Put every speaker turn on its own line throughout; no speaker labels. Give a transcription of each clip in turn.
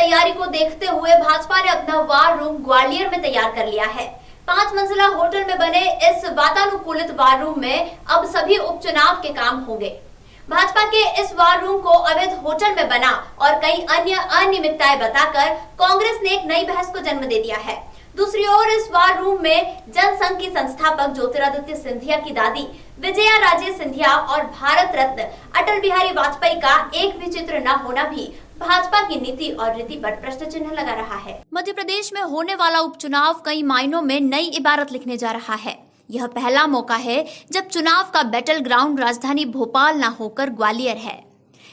तैयारी को देखते हुए भाजपा ने अपना वार रूम ग्वालियर में तैयार कर लिया है। 5 मंजिला होटल में बने इस वातानुकूलित वार रूम में अब सभी उपचुनाव के काम होंगे। भाजपा के इस वार रूम को अवैध होटल में बना और कई अन्य अनियमितताएं बताकर कांग्रेस ने एक नई बहस को जन्म दे दिया है। दूसरी ओर इस वार रूम में जनसंघ की संस्थापक ज्योतिरादित्य सिंधिया की दादी विजया राजे सिंधिया और भारत रत्न अटल बिहारी वाजपेयी का एक भी चित्र न होना भी भाजपा की नीति और रीति पर प्रश्न चिन्ह लगा रहा है। मध्य प्रदेश में होने वाला उपचुनाव कई मायनों में नई इबारत लिखने जा रहा है। यह पहला मौका है जब चुनाव का बैटल ग्राउंड राजधानी भोपाल न होकर ग्वालियर है।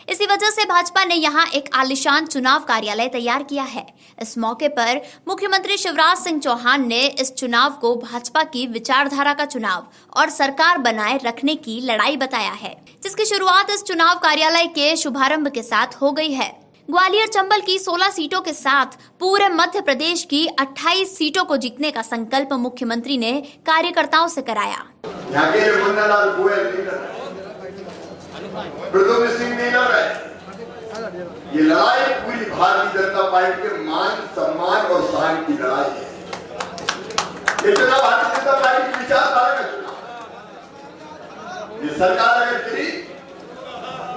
इसी वजह से भाजपा ने यहां एक आलीशान चुनाव कार्यालय तैयार किया है। इस मौके पर मुख्यमंत्री शिवराज सिंह चौहान ने इस चुनाव को भाजपा की विचारधारा का चुनाव और सरकार बनाए रखने की लड़ाई बताया है, जिसकी शुरुआत इस चुनाव कार्यालय के शुभारंभ के साथ हो गई है। ग्वालियर चंबल की 16 सीटों के साथ पूरे मध्य प्रदेश की 28 सीटों को जीतने का संकल्प मुख्यमंत्री ने कार्यकर्ताओं से कराया।
ये लड़ाई पूरी भारतीय जनता पार्टी के मान, सम्मान और शान की लड़ाई है। ये चुनाव भारतीय जनता पार्टी की विचारधारा का चुनाव। ये सरकार अगर गिरी,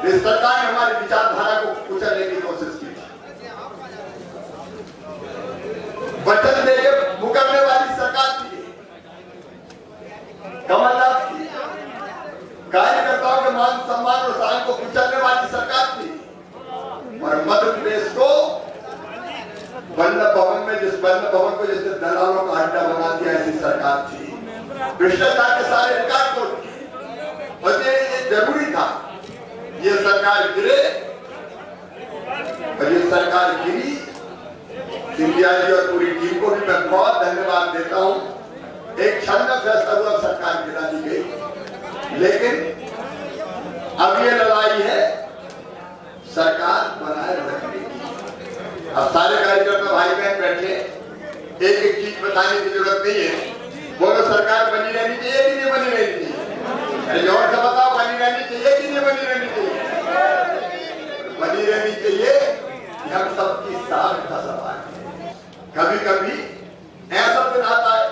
इस सरकार ने हमारी विचारधारा को कुचलने की कोशिश की। वचन देके मुकरने वाली सरकार थी कमलनाथ की। कार्यकर्ताओं के मान, सम्मान और शान को कुचलने वाली सरकार थी। और मध्य प्रदेश को वल्लभ भवन में, जिस वल्लभ भवन को जिसने दलालों का अड्डा बना दिया, ऐसी सरकार थी। भ्रष्टाचार के सारे रिकॉर्ड तोड़ दिए। और ये जरूरी था ये सरकार गिरे, और ये सरकार गिरी। सिंधिया जी और पूरी टीम को भी मैं बहुत धन्यवाद देता हूं। एक क्षण में फैसला हुआ, सरकार गिरा दी गई। लेकिन अब ये लड़ाई है सरकार बनाए रखने की। अब सारे कार्यकर्ता भाई बहन बैठे, एक एक चीज बताने की जरूरत नहीं है। बोलो सरकार बनी रहनी चाहिए कि नहीं बनी रहनी चाहिए? जोर से बताओ, बनी रहनी चाहिए कि नहीं बनी रहनी चाहिए? बनी रहनी चाहिए। हम सबकी साख का सवाल है। कभी कभी ऐसा दिन आता है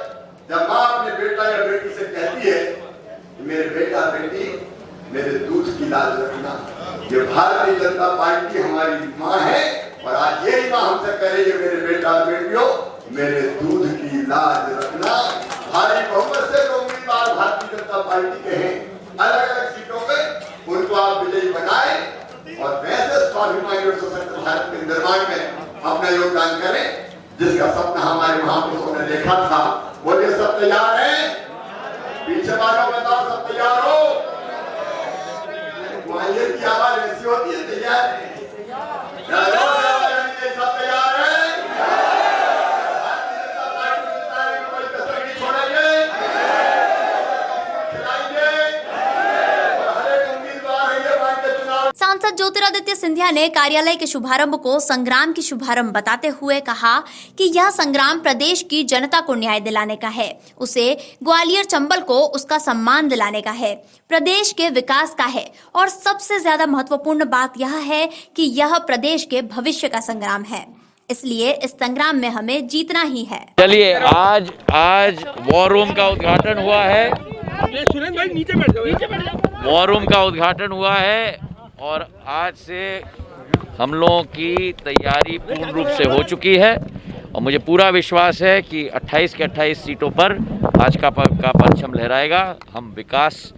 जब माँ अपने बेटा या बेटी से कहती है कि मेरे बेटा बेटी मेरे दूध की लाज रखना। ये भारतीय जनता पार्टी हमारी माँ है और आज यही माँ हमसे करेगी, मेरे बेटा बेटियों मेरे दूध की लाज रखना। भारी बहुमत से जो उम्मीदवार भारतीय जनता पार्टी के हैं अलग अलग सीटों पे, उनको आप विजयी बनाए और वैसे स्वाभिमानी और सशक्त भारत के निर्माण में अपना योगदान करें, जिसका सपना हमारे महापुरुषों ने देखा था। बोलिए सब तैयार हैं? पीछे वालों बताओ सब तैयार हो? ग्वालियर की आवाज ऐसी होती है, तैयार है? सब तैयार है? भारतीय जनता पार्टी को जिताने में कोई कसर नहीं छोड़ेंगे। खिलाएंगे और हर एक उम्मीदवार है ये मान के चुनाव।
सांसद ज्योतिरादित्य सिंधिया ने कार्यालय के शुभारंभ को संग्राम की शुभारंभ बताते हुए कहा कि यह संग्राम प्रदेश की जनता को न्याय दिलाने का है, उसे ग्वालियर चंबल को उसका सम्मान दिलाने का है, प्रदेश के विकास का है और सबसे ज्यादा महत्वपूर्ण बात यह है कि यह प्रदेश के भविष्य का संग्राम है। इसलिए इस संग्राम में हमें जीतना ही है।
चलिए, आज वॉर रूम का उद्घाटन हुआ है। वॉर रूम का उद्घाटन हुआ है और आज से हम लोगों की तैयारी पूर्ण रूप से हो चुकी है और मुझे पूरा विश्वास है कि 28 के 28 सीटों पर आज का परचम लहराएगा। हम विकास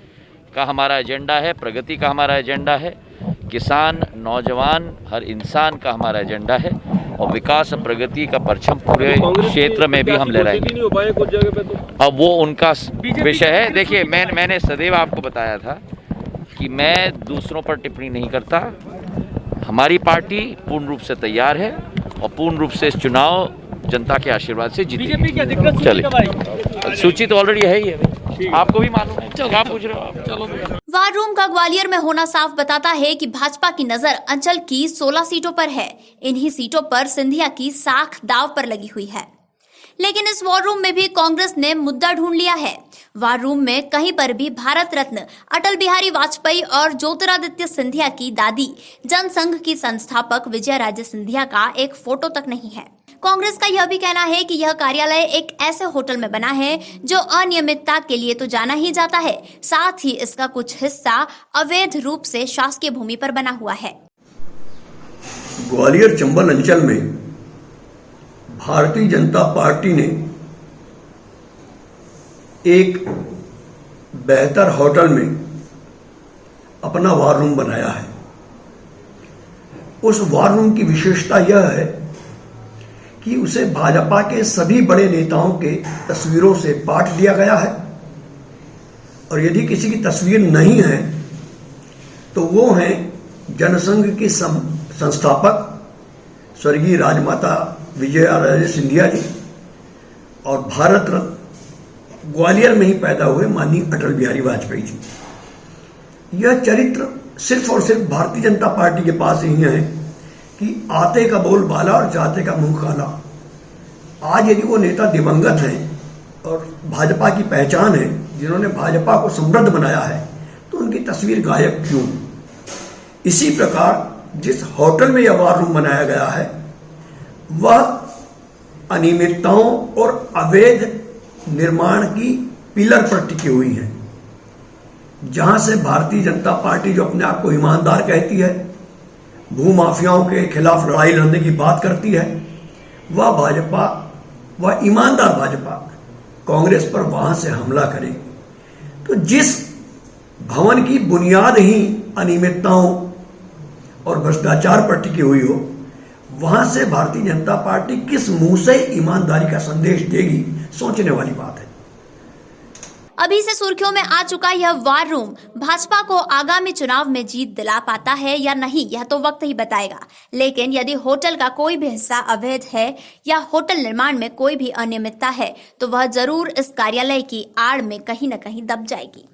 का हमारा एजेंडा है, प्रगति का हमारा एजेंडा है, किसान, नौजवान, हर इंसान का हमारा एजेंडा है और विकास और प्रगति का परचम पूरे क्षेत्र में भी हम लहराएंगे। अब वो उनका विषय है। देखिए, मैंने सदैव आपको बताया था कि मैं दूसरों पर टिप्पणी नहीं करता। हमारी पार्टी पूर्ण रूप से तैयार है और पूर्ण रूप से इस चुनाव जनता के आशीर्वाद से जीतेगी। चलिए, सूची तो ऑलरेडी है ही है, आपको भी मालूम है। क्या पूछ रहे हो आप? चलो।
वार रूम का ग्वालियर में होना साफ बताता है कि भाजपा की नजर अंचल की 16 सीटों पर है। इन्हीं सीटों पर सिंधिया की साख दाव पर लगी हुई है। लेकिन इस वॉर रूम में भी कांग्रेस ने मुद्दा ढूंढ लिया है। वॉर रूम में कहीं पर भी भारत रत्न अटल बिहारी वाजपेयी और ज्योतिरादित्य सिंधिया की दादी जनसंघ की संस्थापक विजया राजे सिंधिया का एक फोटो तक नहीं है। कांग्रेस का यह भी कहना है कि यह कार्यालय एक ऐसे होटल में बना है जो अनियमितता के लिए तो जाना ही जाता है, साथ ही इसका कुछ हिस्सा अवैध रूप से शासकीय भूमि पर बना हुआ है।
ग्वालियर चंबल अंचल में भारतीय जनता पार्टी ने एक बेहतर होटल में अपना वॉर रूम बनाया है। उस वॉर रूम की विशेषता यह है कि उसे भाजपा के सभी बड़े नेताओं के तस्वीरों से पाट दिया गया है, और यदि किसी की तस्वीर नहीं है तो वो हैं जनसंघ की संस्थापक स्वर्गीय राजमाता विजया राजे सिंधिया जी और भारत रत्न ग्वालियर में ही पैदा हुए माननीय अटल बिहारी वाजपेयी जी। यह चरित्र सिर्फ और सिर्फ भारतीय जनता पार्टी के पास ही है कि आते का बोल बाला और जाते का मुंह काला। आज यदि वो नेता दिवंगत हैं और भाजपा की पहचान है, जिन्होंने भाजपा को समृद्ध बनाया है, तो उनकी तस्वीर गायब क्यों? इसी प्रकार जिस होटल में यह वॉर रूम बनाया गया है वह अनियमितताओं और अवैध निर्माण की पिलर पर टिकी हुई है, जहां से भारतीय जनता पार्टी जो अपने आप को ईमानदार कहती है, भूमाफियाओं के खिलाफ लड़ाई लड़ने की बात करती है, वह भाजपा, वह ईमानदार भाजपा कांग्रेस पर वहां से हमला करेगी। तो जिस भवन की बुनियाद ही अनियमितताओं और भ्रष्टाचार पर टिकी हुई हो, वहां से भारतीय जनता पार्टी किस मुंह से ईमानदारी का संदेश देगी, सोचने वाली बात है।
अभी से सुर्खियों में आ चुका यह वॉर रूम भाजपा को आगामी चुनाव में जीत दिला पाता है या नहीं, यह तो वक्त ही बताएगा। लेकिन यदि होटल का कोई भी हिस्सा अवैध है या होटल निर्माण में कोई भी अनियमितता है तो वह जरूर इस कार्यालय की आड़ में कहीं न कहीं दब जाएगी।